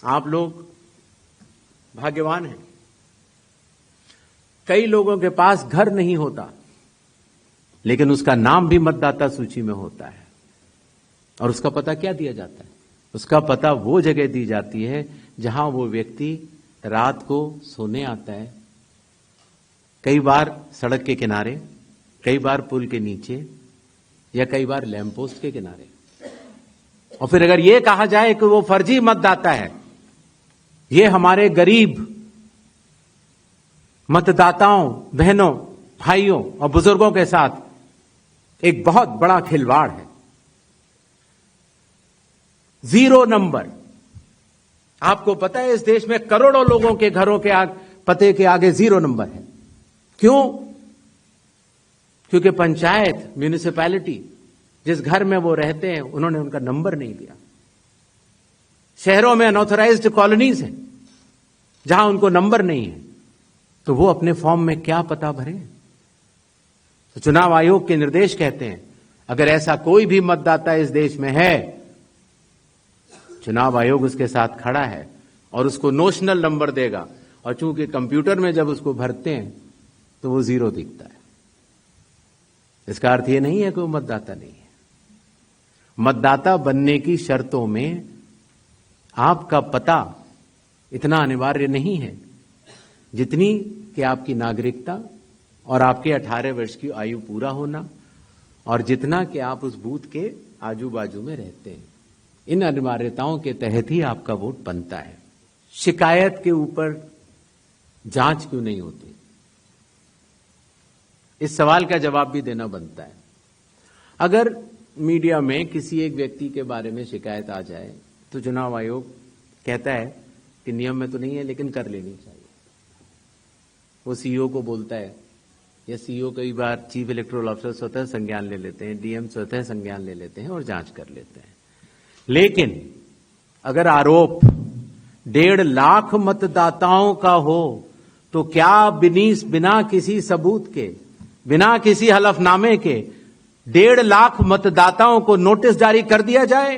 आप लोग भाग्यवान हैं। कई लोगों के पास घर नहीं होता, लेकिन उसका नाम भी मतदाता सूची में होता है। और उसका पता क्या दिया जाता है? उसका पता वो जगह दी जाती है जहां वो व्यक्ति रात को सोने आता है, कई बार सड़क के किनारे, कई बार पुल के नीचे, या कई बार लैंप पोस्ट के किनारे। और फिर अगर यह कहा जाए कि वो फर्जी मतदाता है, ये हमारे गरीब मतदाताओं, बहनों, भाइयों और बुजुर्गों के साथ एक बहुत बड़ा खिलवाड़ है। 0 नंबर। आपको पता है इस देश में करोड़ों लोगों के घरों के पते के आगे 0 नंबर है। क्यों? क्योंकि पंचायत, म्यूनिसिपैलिटी, जिस घर में वो रहते हैं, उन्होंने उनका नंबर नहीं दिया। शहरों में अनऑथराइज्ड कॉलोनीज हैं जहां उनको नंबर नहीं है, तो वो अपने फॉर्म में क्या पता भरें? तो चुनाव आयोग के निर्देश कहते हैं, अगर ऐसा कोई भी मतदाता इस देश में है, चुनाव आयोग उसके साथ खड़ा है और उसको नोशनल नंबर देगा। और चूंकि कंप्यूटर में जब उसको भरते हैं तो वो 0 दिखता है। इसका अर्थ ये नहीं है कि वो मतदाता नहीं है। मतदाता बनने की शर्तों में आपका पता इतना अनिवार्य नहीं है जितनी कि आपकी नागरिकता और आपके 18 वर्ष की आयु पूरा होना, और जितना कि आप उस बूथ के आजू बाजू में रहते हैं। इन अनिवार्यताओं के तहत ही आपका वोट बनता है। शिकायत के ऊपर जांच क्यों नहीं होती? इस सवाल का जवाब भी देना बनता है। अगर मीडिया में किसी एक व्यक्ति के बारे में शिकायत आ जाए तो चुनाव आयोग कहता है कि नियम में तो नहीं है, लेकिन कर लेनी चाहिए। वो सीईओ को बोलता है, या सीईओ कई बार चीफ इलेक्टोरल ऑफिसर स्वतः संज्ञान ले लेते हैं, डीएम स्वतः संज्ञान ले लेते हैं और जांच कर लेते हैं। लेकिन अगर आरोप 1.5 लाख मतदाताओं का हो तो क्या बिना किसी सबूत के, बिना किसी हलफनामे के 1.5 लाख मतदाताओं को नोटिस जारी कर दिया जाए?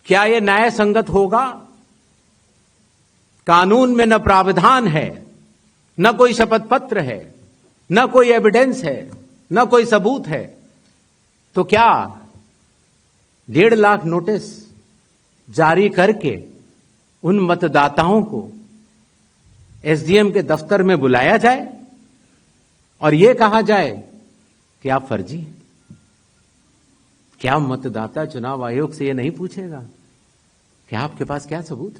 क्या यह न्याय संगत होगा? कानून में न प्रावधान है, न कोई शपथ पत्र है, न कोई एविडेंस है, न कोई सबूत है। तो क्या 1.5 लाख नोटिस जारी करके उन मतदाताओं को एसडीएम के दफ्तर में बुलाया जाए और यह कहा जाए कि आप फर्जी हैं? क्या मतदाता चुनाव आयोग से यह नहीं पूछेगा कि आपके पास क्या सबूत है?